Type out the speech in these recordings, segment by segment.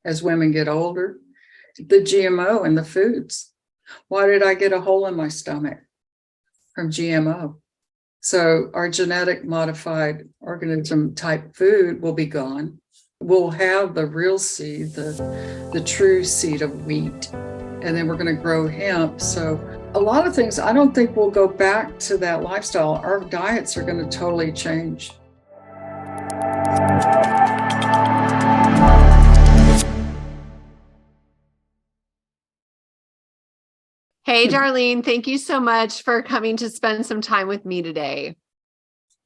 as women get older. The GMO in the foods. Why did I get a hole in my stomach from GMO? So our genetic modified organism type food will be gone. We'll have the real seed, the true seed of wheat, and then we're going to grow hemp. So a lot of things, I don't think we'll go back to that lifestyle. Our diets are going to totally change. Hey, Darlene, thank you so much for coming to spend some time with me today.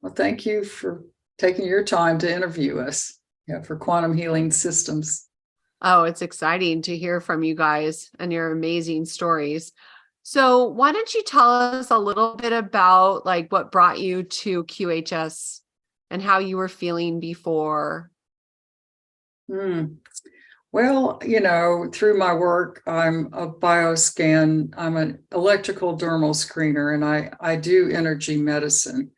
Well, thank you for taking your time to interview us for Quantum Healing Systems. Oh, it's exciting to hear from you guys and your amazing stories. So why don't you tell us a little bit about like what brought you to QHS and how you were feeling before? Well, through my work, I'm a bioscan, I'm an electrical dermal screener, and I do energy medicine.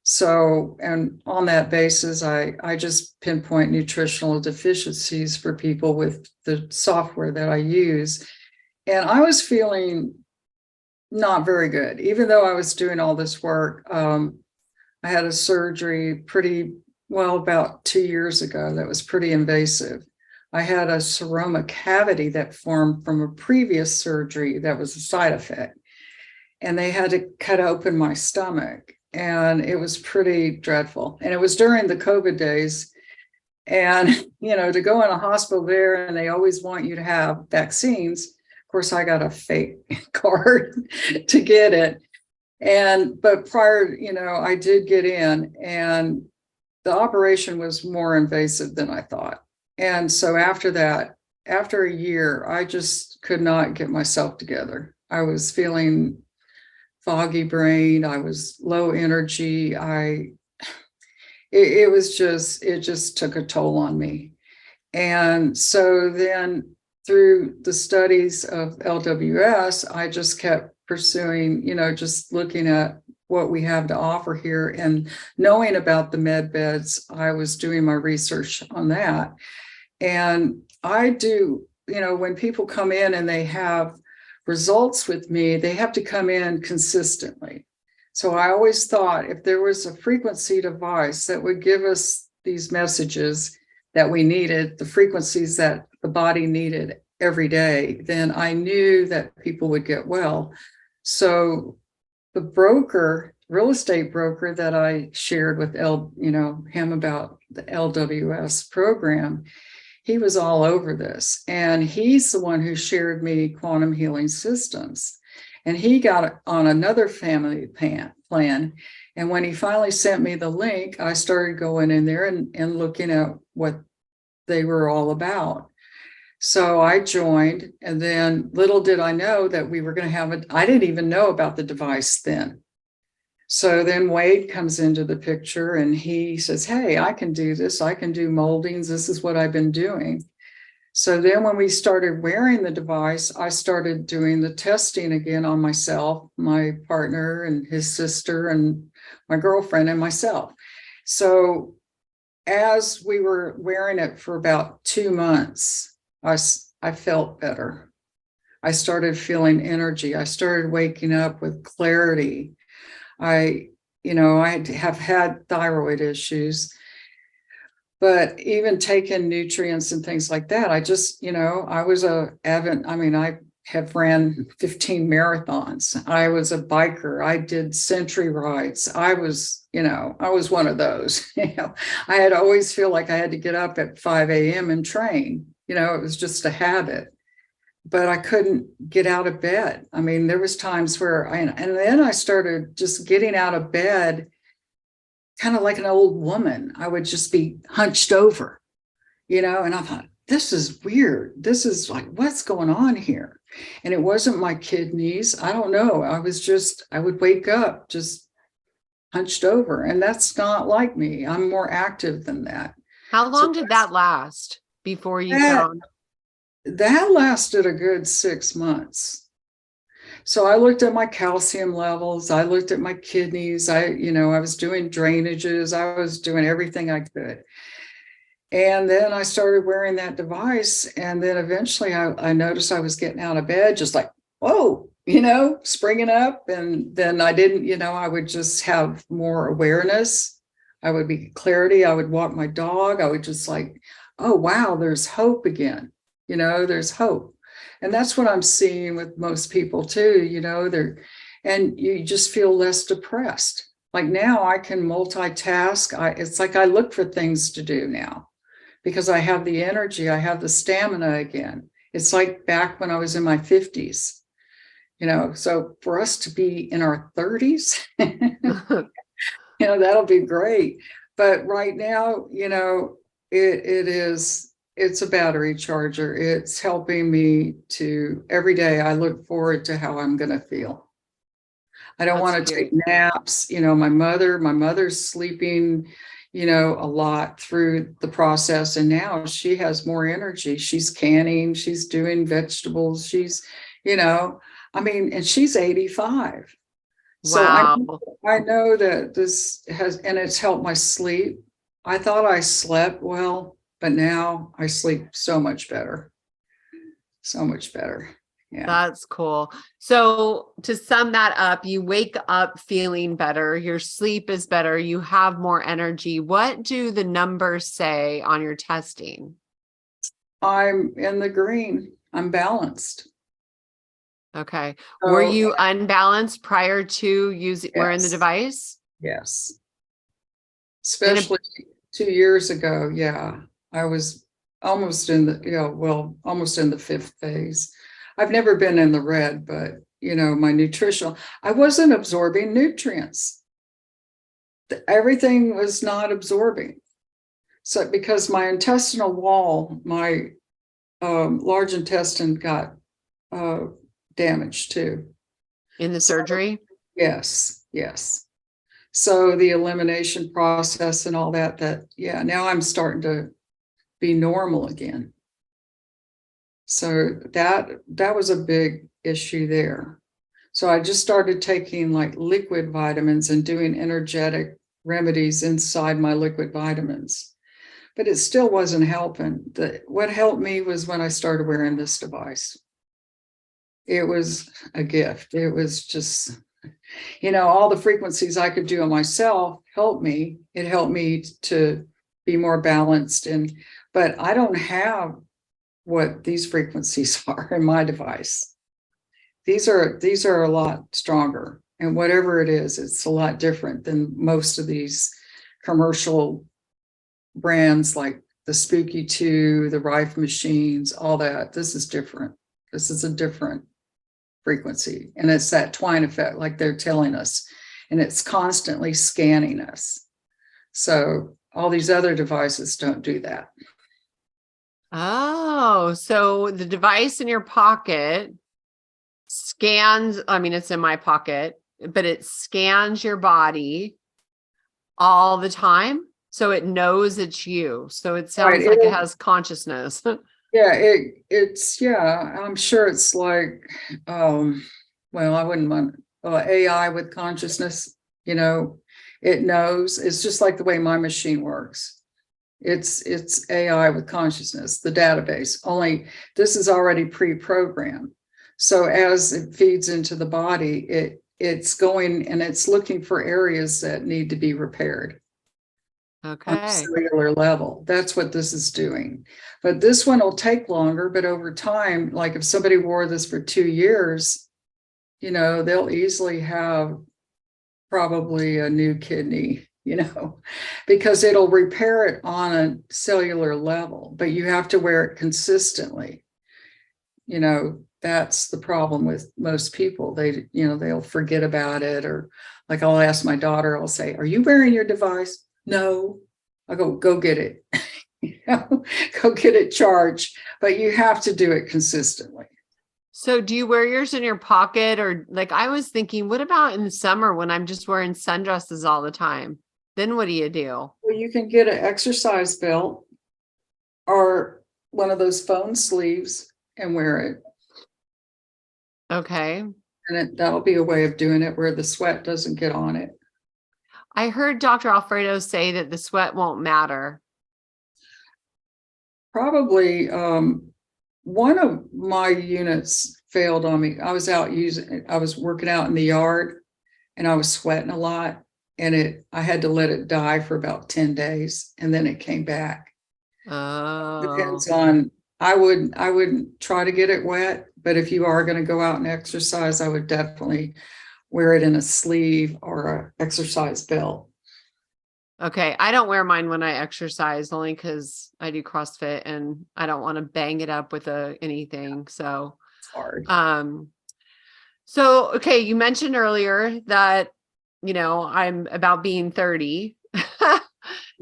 So, and on that basis, I just pinpoint nutritional deficiencies for people with the software that I use. And I was feeling not very good, even though I was doing all this work. I had a surgery about 2 years ago that was pretty invasive. I had a seroma cavity that formed from a previous surgery that was a side effect. And they had to cut open my stomach. And it was pretty dreadful. And it was during the COVID days. And, to go in a hospital there, and they always want you to have vaccines. Of course, I got a fake card to get it. But prior, I did get in, and the operation was more invasive than I thought. And so after that, after a year, I just could not get myself together. I was feeling foggy brain. I was low energy. It just took a toll on me. And so then through the studies of LWS, I just kept pursuing, just looking at what we have to offer here and knowing about the med beds. I was doing my research on that. And I do, when people come in and they have results with me, they have to come in consistently. So I always thought if there was a frequency device that would give us these messages that we needed, the frequencies that the body needed every day, then I knew that people would get well. So the real estate broker that I shared with him about the LWS program, he was all over this. And he's the one who shared me Quantum Healing Systems. And he got on another family plan. And when he finally sent me the link, I started going in there and looking at what they were all about. So I joined, and then little did I know that we were going to have I didn't even know about the device then. So then Wade comes into the picture and he says, hey, I can do this. I can do moldings. This is what I've been doing. So then when we started wearing the device, I started doing the testing again on myself, my partner and his sister and my girlfriend and myself. So as we were wearing it for about 2 months, I felt better. I started feeling energy. I started waking up with clarity. I have had thyroid issues, but even taking nutrients and things like that, I just, I was I have ran 15 marathons. I was a biker. I did century rides. I was one of those. I had always feel like I had to get up at 5 a.m. and train. It was just a habit. But I couldn't get out of bed. There was times where and then I started just getting out of bed kind of like an old woman. I would just be hunched over, and I thought, this is weird. This is like, what's going on here? And it wasn't my kidneys. I don't know. I would wake up just hunched over, and that's not like me. I'm more active than that. How long did that last before you found? That lasted a good 6 months. So I looked at my calcium levels. I looked at my kidneys. I was doing drainages. I was doing everything I could. And then I started wearing that device. And then eventually I noticed I was getting out of bed, just like, whoa, springing up. And then I didn't, I would just have more awareness. I would be clarity. I would walk my dog. I would just like, oh, wow, there's hope again. There's hope. And that's what I'm seeing with most people too, and you just feel less depressed. Like now I can multitask. It's like I look for things to do now because I have the energy, I have the stamina again. It's like back when I was in my 50s, so for us to be in our 30s, that'll be great. But right now, it's a battery charger. It's helping me to every day. I look forward to how I'm going to feel. I don't want to take naps. My mother's sleeping, a lot through the process. And now she has more energy. She's canning, she's doing vegetables. She's, and she's 85. So Wow. I know that and it's helped my sleep. I thought I slept well, but now I sleep so much better. So much better. Yeah. That's cool. So to sum that up, you wake up feeling better, your sleep is better, you have more energy. What do the numbers say on your testing? I'm in the green. I'm balanced. Okay. Were you unbalanced prior to wearing the device? Yes. Especially 2 years ago. Yeah. I was almost in almost in the fifth phase. I've never been in the red, but my nutritional, I wasn't absorbing nutrients. Everything was not absorbing. So because my intestinal wall, my large intestine got damaged too. In the surgery? Yes. So the elimination process and all that, now I'm starting to be normal again. So that was a big issue there. So I just started taking like liquid vitamins and doing energetic remedies inside my liquid vitamins, but it still wasn't helping. What helped me was when I started wearing this device. It was a gift. It was just, all the frequencies I could do on myself helped me. It helped me to be more balanced. But I don't have what these frequencies are in my device. These are a lot stronger, and whatever it is, it's a lot different than most of these commercial brands like the Spooky 2, the Rife machines, all that. This is different. This is a different frequency, and it's that twine effect, like they're telling us, and it's constantly scanning us. So all these other devices don't do that. Oh, so the device in your pocket scans, it's in my pocket, but it scans your body all the time. So it knows it's you. So it sounds like it has consciousness. Yeah, I'm sure it's like, I wouldn't want AI with consciousness, it knows. It's just like the way my machine works. It's AI with consciousness, the database, only this is already pre-programmed. So as it feeds into the body, it's going and it's looking for areas that need to be repaired. Okay. On a cellular level. That's what this is doing. But this one will take longer, but over time, like if somebody wore this for 2 years, they'll easily have probably a new kidney, because it'll repair it on a cellular level, but you have to wear it consistently. That's the problem with most people. They'll forget about it, or like I'll ask my daughter, I'll say, "Are you wearing your device?" "No." I go get it. Go get it charged, but you have to do it consistently. So do you wear yours in your pocket, or like I was thinking, what about in the summer when I'm just wearing sundresses all the time? Then what do you do? Well, you can get an exercise belt or one of those phone sleeves and wear it. Okay. And that'll be a way of doing it where the sweat doesn't get on it. I heard Dr. Alfredo say that the sweat won't matter. Probably one of my units failed on me. I was working out in the yard and I was sweating a lot, and I had to let it die for about 10 days and then it came back. Oh, Depends on, I wouldn't try to get it wet, but if you are going to go out and exercise, I would definitely wear it in a sleeve or a exercise belt. okay. I don't wear mine when I exercise only because I do CrossFit and I don't want to bang it up with anything. So, It's hard. okay, you mentioned earlier that, I'm about being 30. Mhm.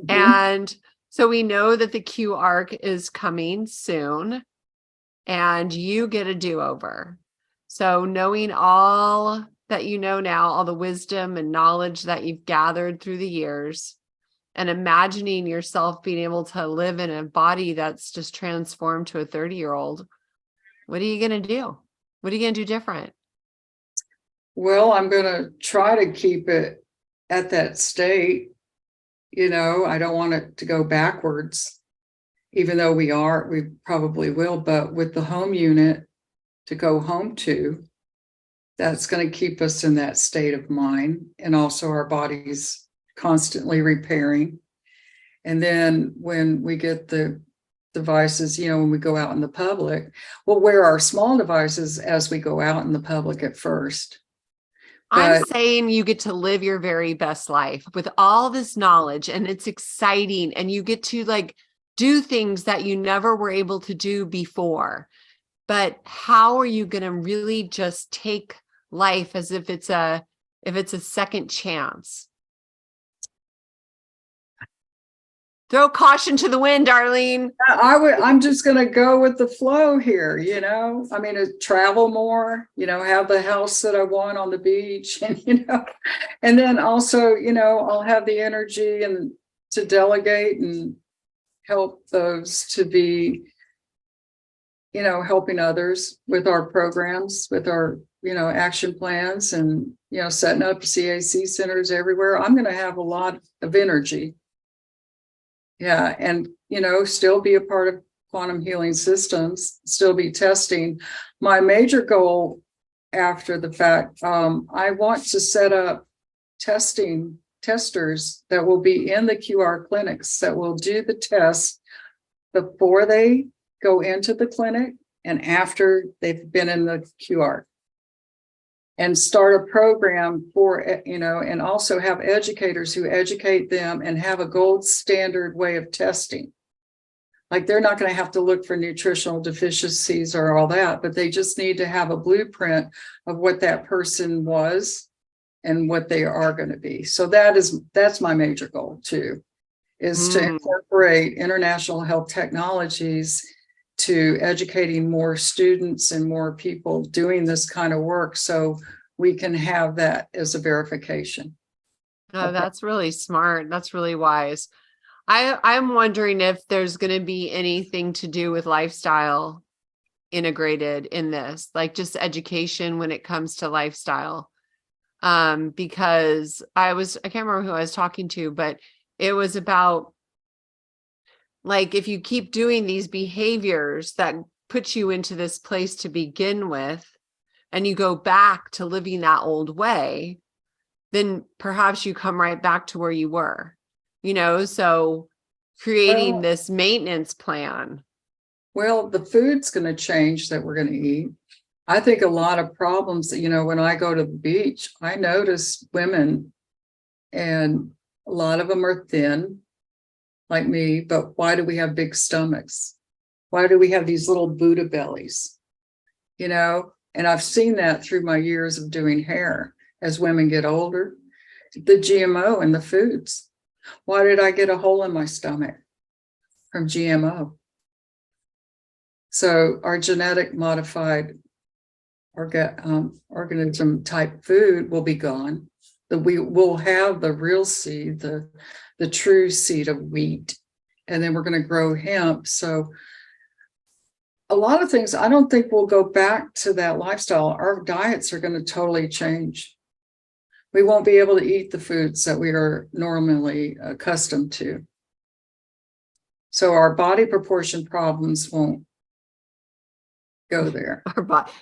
And so we know that the Q arc is coming soon and you get a do-over. So knowing all that you know now, all the wisdom and knowledge that you've gathered through the years, and imagining yourself being able to live in a body that's just transformed to a 30-year-old, what are you going to do? What are you going to do different? Well, I'm going to try to keep it at that state. I don't want it to go backwards, even though we probably will, but with the home unit to go home to, that's going to keep us in that state of mind, and also our bodies constantly repairing. And then when we get the devices, when we go out in the public, we'll wear our small devices as we go out in the public at first. I'm But saying you get to live your very best life with all this knowledge, and it's exciting, and you get to do things that you never were able to do before. But how are you going to really just take life as if it's a second chance? Throw caution to the wind, Darlene. I'm just going to go with the flow here, I mean, travel more, have the house that I want on the beach, and then also, I'll have the energy and to delegate and help those to be, helping others with our programs, with our, action plans, and, setting up CAC centers everywhere. I'm going to have a lot of energy. Yeah. And, still be a part of quantum healing systems, still be testing. My major goal after the fact, I want to set up testers that will be in the QR clinics that will do the tests before they go into the clinic and after they've been in the QR. And start a program for, and also have educators who educate them and have a gold standard way of testing. Like, they're not going to have to look for nutritional deficiencies or all that, but they just need to have a blueprint of what that person was and what they are going to be. So that's my major goal too, is to incorporate international health technologies to educating more students and more people doing this kind of work, so we can have that as a verification. Oh, that's really smart. That's really wise. I'm wondering if there's going to be anything to do with lifestyle integrated in this, like just education when it comes to lifestyle. Because I can't remember who I was talking to, but it was about, if you keep doing these behaviors that put you into this place to begin with, and you go back to living that old way, then perhaps you come right back to where you were, so creating this maintenance plan. Well, the food's going to change that we're going to eat. I think a lot of problems, when I go to the beach, I notice women, and a lot of them are thin like me, but why do we have big stomachs? Why do we have these little Buddha bellies? And I've seen that through my years of doing hair. As women get older, the GMO and the foods. Why did I get a hole in my stomach? From GMO. So our genetic modified organism type food will be gone. We will have the real seed, the true seed of wheat, and then we're going to grow hemp. So a lot of things, I don't think we'll go back to that lifestyle. Our diets are going to totally change. We won't be able to eat the foods that we are normally accustomed to. So our body proportion problems won't go there.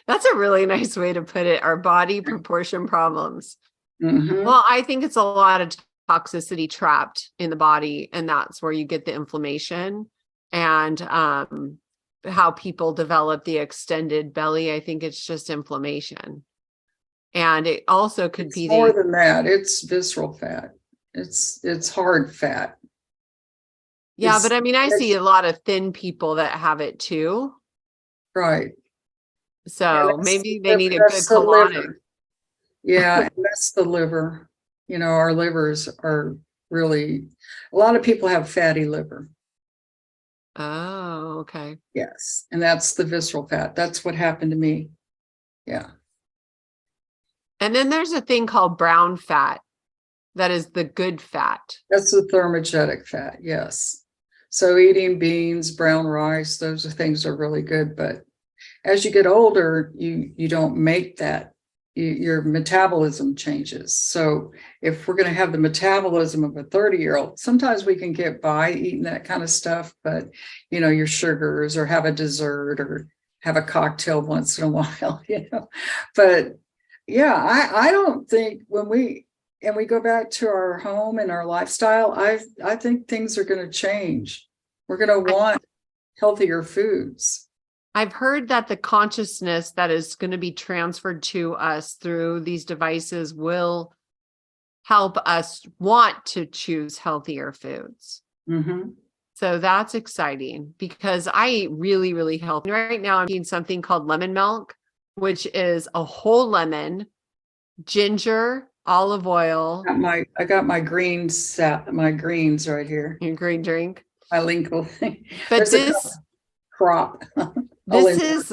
That's a really nice way to put it. Our body proportion problems. Mhm. Well, I think it's a lot of toxicity trapped in the body, and that's where you get the inflammation and how people develop the extended belly. I think it's just inflammation. And it also could It's be more than that. It's visceral fat. It's hard fat. yeah, It's, but I mean, I see it's a lot of thin people that have it too. right. And So maybe they need a good that's the colonic. liver. Yeah, and that's the liver. You know, our livers are really, a lot of people have fatty liver. Oh, okay. Yes. And that's the visceral fat. That's what happened to me. Yeah. And then there's a thing called brown fat that is the good fat. That's the thermogenic fat. Yes. So eating beans, brown rice, those are things are really good. But as you get older, you don't make that. Your metabolism changes. So if we're going to have the metabolism of a 30-year-old, sometimes we can get by eating that kind of stuff, but you know, your sugars or have a dessert or have a cocktail once in a while, you know. But yeah, I don't think when we go back to our home and our lifestyle, I think things are going to change. We're going to want healthier foods. I've heard that the consciousness that is going to be transferred to us through these devices will help us want to choose healthier foods. Mm-hmm. So that's exciting because I eat really, really healthy. Right now, I'm eating something called lemon milk, which is a whole lemon, ginger, olive oil. I got my greens right here. Your green drink. My Linkle thing. But There's a crop. This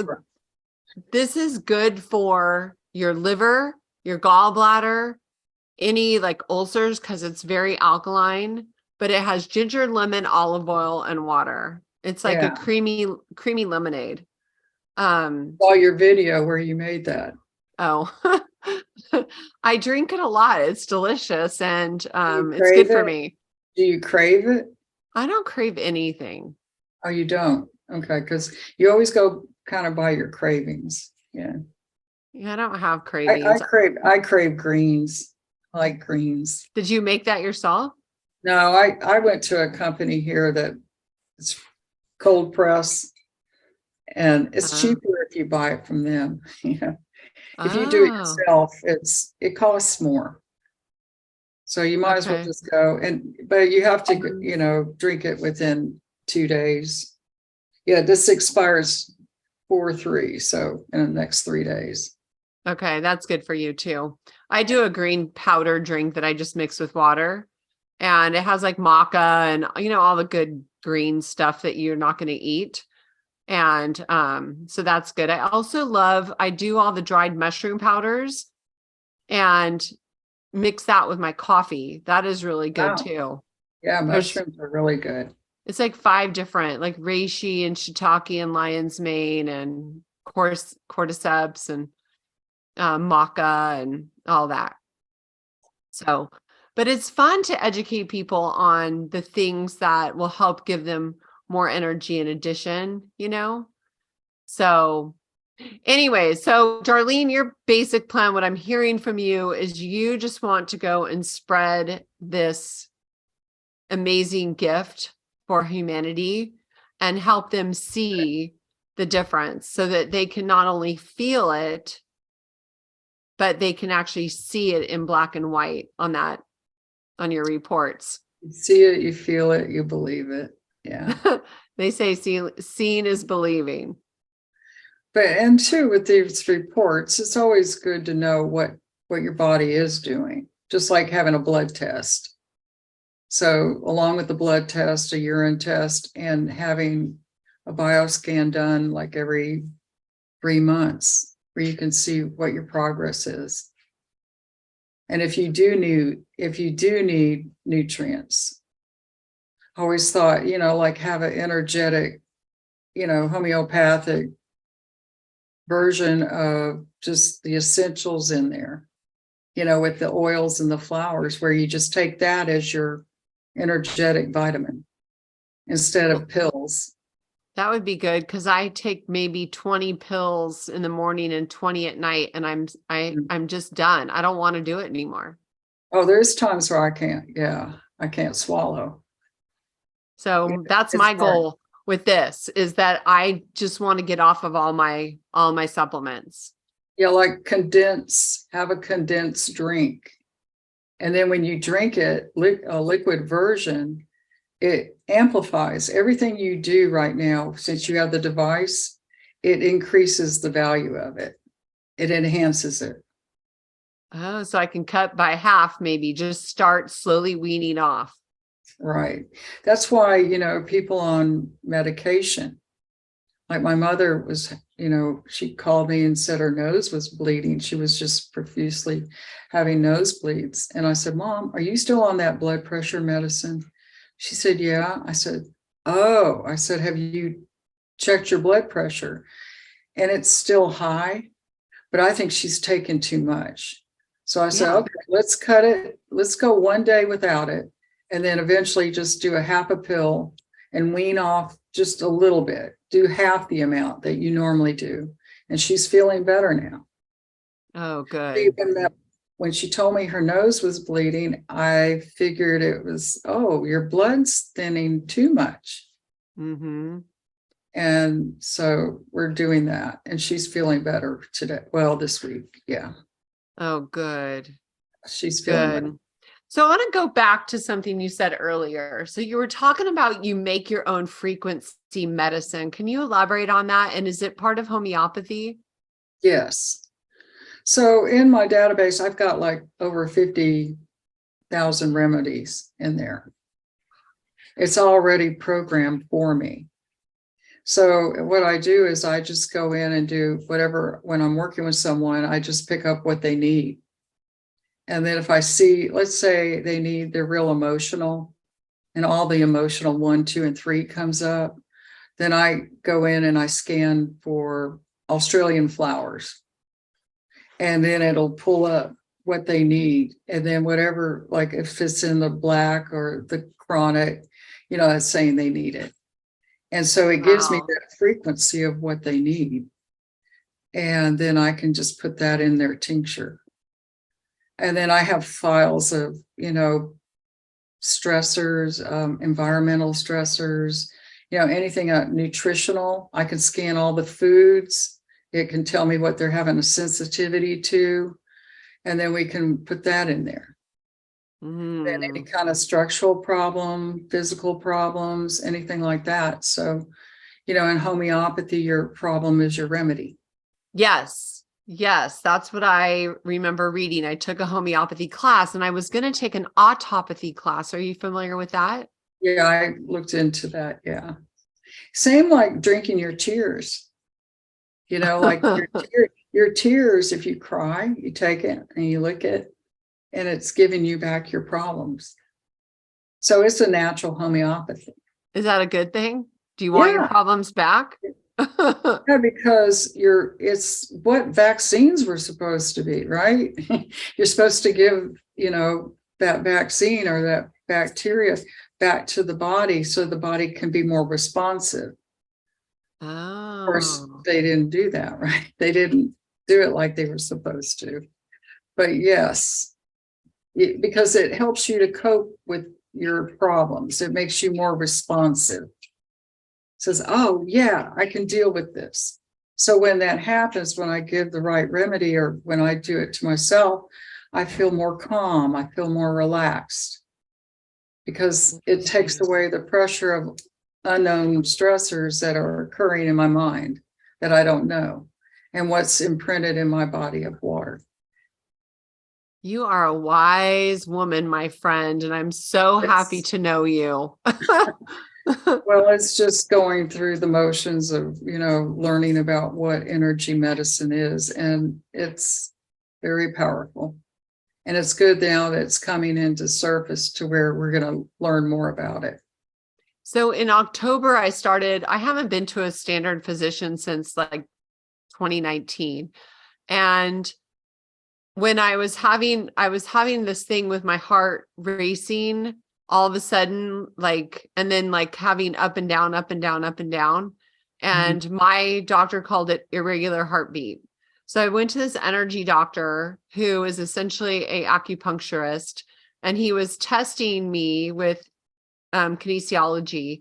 is good for your liver, your gallbladder, any like ulcers, because it's very alkaline, but it has ginger, lemon, olive oil, and water. It's like a creamy lemonade. Saw your video where you made that. Oh, I drink it a lot. It's delicious and it's good for me. Do you crave it? I don't crave anything. Oh, you don't? Okay, because you always go kind of by your cravings. Yeah. Yeah, I don't have cravings. I crave greens. I like greens. Did you make that yourself? No, I went to a company here that it's cold press, and it's cheaper if you buy it from them. Yeah. If you do it yourself, it costs more. So you might as well just go but you have to, you know, drink it within 2 days. Yeah, this expires 4/3, so in the next 3 days. Okay, that's good for you too. I do a green powder drink that I just mix with water, and it has like maca and you know all the good green stuff that you're not going to eat. And so that's good. I do all the dried mushroom powders and mix that with my coffee. That is really good too. Yeah, mushrooms are really good. It's like 5 different, like reishi and shiitake and lion's mane and cordyceps and maca and all that. So, but it's fun to educate people on the things that will help give them more energy in addition, you know? So anyway, so Darlene, your basic plan, what I'm hearing from you is you just want to go and spread this amazing gift for humanity and help them see the difference so that they can not only feel it, but they can actually see it in black and white on your reports. You see it, you feel it, you believe it. Yeah. They say seeing is believing. And too, with these reports, it's always good to know what your body is doing, just like having a blood test. So along with the blood test, a urine test, and having a bioscan done like every 3 months, where you can see what your progress is. And if you do need nutrients, I always thought, you know, like have an energetic, you know, homeopathic version of just the essentials in there, you know, with the oils and the flowers, where you just take that as your energetic vitamin. instead of pills. That would be good because I take maybe 20 pills in the morning and 20 at night, and I'm just done. I don't want to do it anymore. Oh, there's times where I can't swallow. So that's It's my hard. goal with this, is that I just want to get off of all my supplements. Yeah, like have a condensed drink. And then when you drink it, a liquid version, it amplifies everything you do right now. Since you have the device, it increases the value of it. It enhances it. Oh, so I can cut by half, maybe just start slowly weaning off. Right. That's why, people on medication, like my mother was, she called me and said her nose was bleeding. She was just profusely having nosebleeds. And I said, Mom, are you still on that blood pressure medicine? She said, yeah. I said, oh, have you checked your blood pressure? And it's still high, but I think she's taken too much. So I said, okay, let's cut it. Let's go one day without it. And then eventually just do a half a pill and wean off just a little bit. Do half the amount that you normally do. And she's feeling better now. Oh, good. Even that, when she told me her nose was bleeding, I figured it was, oh, your blood's thinning too much. Mm-hmm. And so we're doing that. And she's feeling better today. Well, this week. Yeah. Oh, good. She's feeling better. So I want to go back to something you said earlier. So you were talking about you make your own frequency medicine. Can you elaborate on that? And is it part of homeopathy? Yes. So in my database, I've got like over 50,000 remedies in there. It's already programmed for me. So what I do is I just go in and do whatever. When I'm working with someone, I just pick up what they need. And then if I see, let's say they're real emotional and all the emotional 1, 2, and 3 comes up, then I go in and I scan for Australian flowers. And then it'll pull up what they need. And then whatever, like if it's in the black or the chronic, it's saying they need it. And so it gives me that frequency of what they need. And then I can just put that in their tincture. And then I have files of, stressors, environmental stressors, anything nutritional. I can scan all the foods. It can tell me what they're having a sensitivity to. And then we can put that in there. And any kind of structural problem, physical problems, anything like that. So, in homeopathy, your problem is your remedy. Yes. That's what I remember reading. I took a homeopathy class and I was going to take an autopathy class. Are you familiar with that? Yeah, I looked into that. Yeah. Same like drinking your tears. Like your tears, if you cry, you take it and you lick it and it's giving you back your problems. So it's a natural homeopathy. Is that a good thing? Do you want your problems back? Yeah, because it's what vaccines were supposed to be, right? You're supposed to give, that vaccine or that bacteria back to the body so the body can be more responsive. Of course, they didn't do that, right? They didn't do it like they were supposed to. But yes, because it helps you to cope with your problems. It makes you more responsive. Says, oh, yeah, I can deal with this. So when that happens, when I give the right remedy or when I do it to myself, I feel more calm. I feel more relaxed because it takes away the pressure of unknown stressors that are occurring in my mind that I don't know and what's imprinted in my body of water. You are a wise woman, my friend, and I'm so happy to know you. Well, it's just going through the motions of, learning about what energy medicine is. And it's very powerful. And it's good now that it's coming into surface to where we're going to learn more about it. So in October, I haven't been to a standard physician since like 2019. And when I was having this thing with my heart racing all of a sudden, like, and then like having up and down, up and down, up and down. And my doctor called it irregular heartbeat. So I went to this energy doctor who is essentially a acupuncturist, and he was testing me with kinesiology.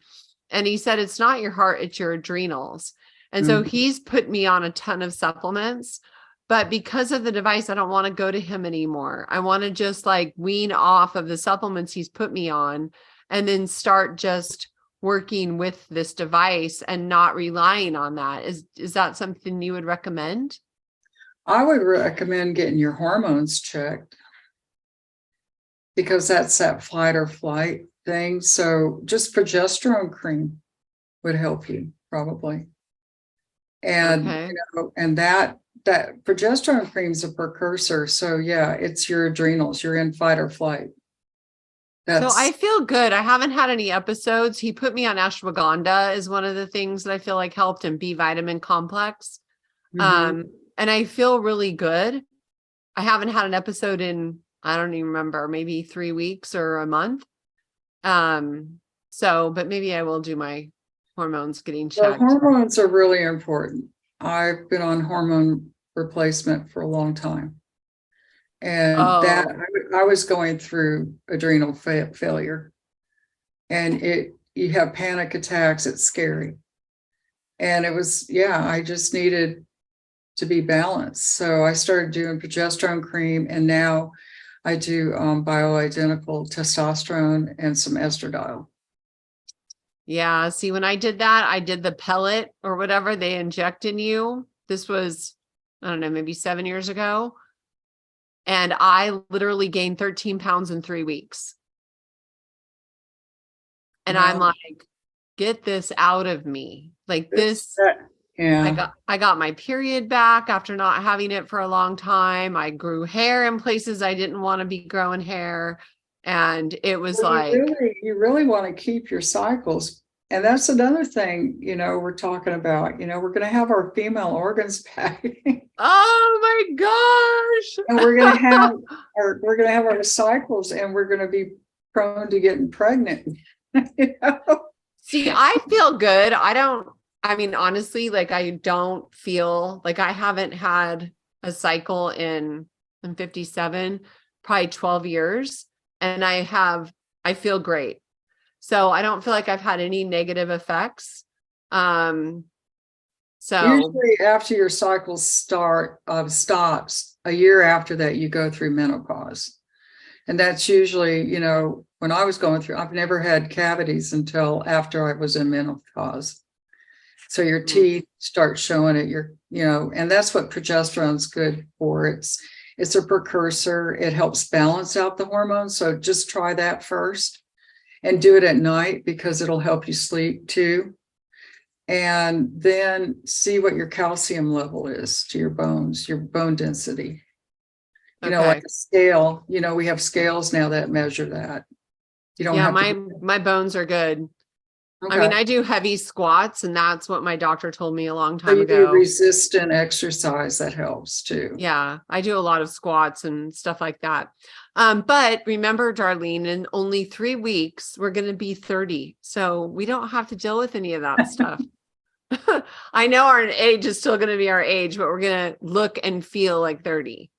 And he said, it's not your heart, it's your adrenals. And so he's put me on a ton of supplements, but because of the device, I don't want to go to him anymore. I want to just like wean off of the supplements he's put me on and then start just working with this device and not relying on that. Is that something you would recommend? I would recommend getting your hormones checked, because that's that fight or flight thing. So just progesterone cream would help you probably. And Okay. and that progesterone cream is a precursor. So yeah, it's your adrenals. You're in fight or flight. So I That's feel good. I haven't had any episodes. He put me on ashwagandha is one of the things that I feel like helped, and B vitamin complex. Mhm. And I feel really good. I haven't had an episode in, I don't even remember, maybe 3 weeks or a month. But maybe I will do my hormones getting Well, checked. hormones are really important. I've been on hormone replacement for a long time. And that Oh, I was going through adrenal failure, and you have panic attacks. It's scary. And it was, yeah, I just needed to be balanced. So I started doing progesterone cream, and now I do bioidentical testosterone and some estradiol. yeah. See, when I did that, I did the pellet or whatever they inject in you. This was, I don't know, maybe 7 years ago. And I literally gained 13 pounds in 3 weeks. And I'm Well, like, get this out of me. Like this, this, that, yeah. I got my period back after not having it for a long time. I grew hair in places I didn't want to be growing hair. And it was Well, like, you really want to keep your cycles. And that's another thing, we're talking about, we're going to have our female organs back. oh And my we're going to have gosh. our cycles, and we're going to be prone to getting pregnant. you know? See, I feel good. I mean, honestly, like I don't feel like I haven't had a cycle I'm 57, probably 12 years. And I feel great. So I don't feel like I've had any negative effects. Um, so Usually after your cycle stops, a year after that, you go through menopause. And that's usually, when I was going through, I've never had cavities until after I was in menopause. So your teeth start showing it, and that's what progesterone's good for. It's a precursor. It helps balance out the hormones. So just try that first and do it at night, because it'll help you sleep too. And then see what your calcium level is to your bones, your bone density. Like okay. a scale, we have scales now that measure that. You don't Yeah, have to. my bones are good. I mean, Okay. I do heavy squats, and that's what my doctor told me a long So time you do ago. resistant exercise, that helps too. Yeah, I do a lot of squats and stuff like that. But remember, Darlene, in only 3 weeks, we're going to be 30. So we don't have to deal with any of that stuff. I know our age is still going to be our age, but we're going to look and feel like 30.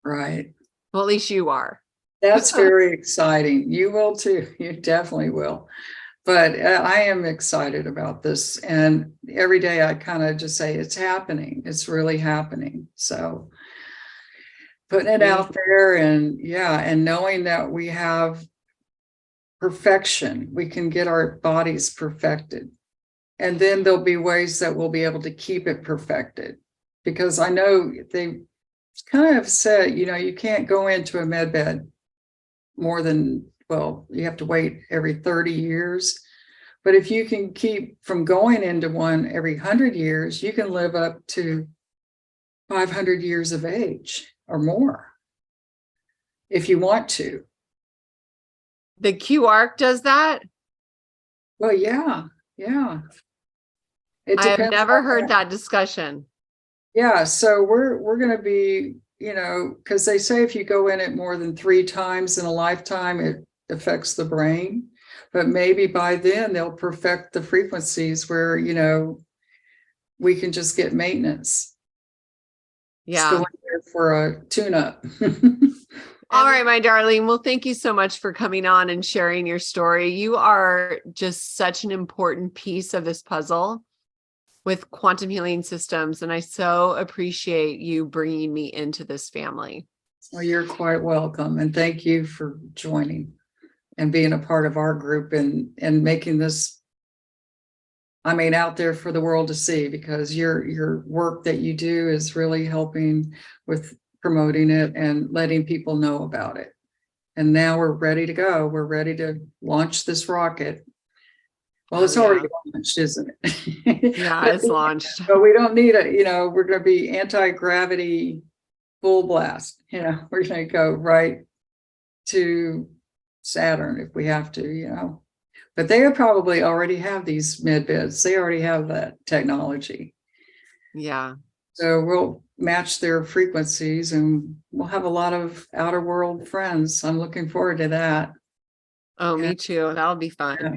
Right. Well, at least you are. That's very exciting. You will too. You definitely will. But I am excited about this. And every day I kind of just say, it's happening. It's really happening. So putting it Me. out there, and yeah, and knowing that we have perfection, we can get our bodies perfected. And then there'll be ways that we'll be able to keep it perfected. Because I know they kind of said, you can't go into a med bed more than, well, you have to wait every 30 years. But if you can keep from going into one every 100 years, you can live up to 500 years of age or more if you want to. The QARC does that? Well, yeah, yeah. It I have depends never on heard that. that discussion. Yeah, so we're going to be, because they say if you go in it more than 3 times in a lifetime, affects the brain. But maybe by then they'll perfect the frequencies where, we can just get maintenance. Yeah. Still in there for a tune-up. All right, my darling. Well, thank you so much for coming on and sharing your story. You are just such an important piece of this puzzle with quantum healing systems. And I so appreciate you bringing me into this family. Well, you're quite welcome. And thank you for joining and being a part of our group and making this, out there for the world to see, because your work that you do is really helping with promoting it and letting people know about it. And now we're ready to go. We're ready to launch this rocket. Well, it's already launched, isn't it? Yeah, it's launched. But we don't need it. We're going to be anti-gravity full blast. We're going to go right to Saturn if we have to, But they probably already have these med beds. They already have that technology. Yeah. So we'll match their frequencies and we'll have a lot of outer world friends. I'm looking forward to that. Oh, me too. That'll be fun. Yeah.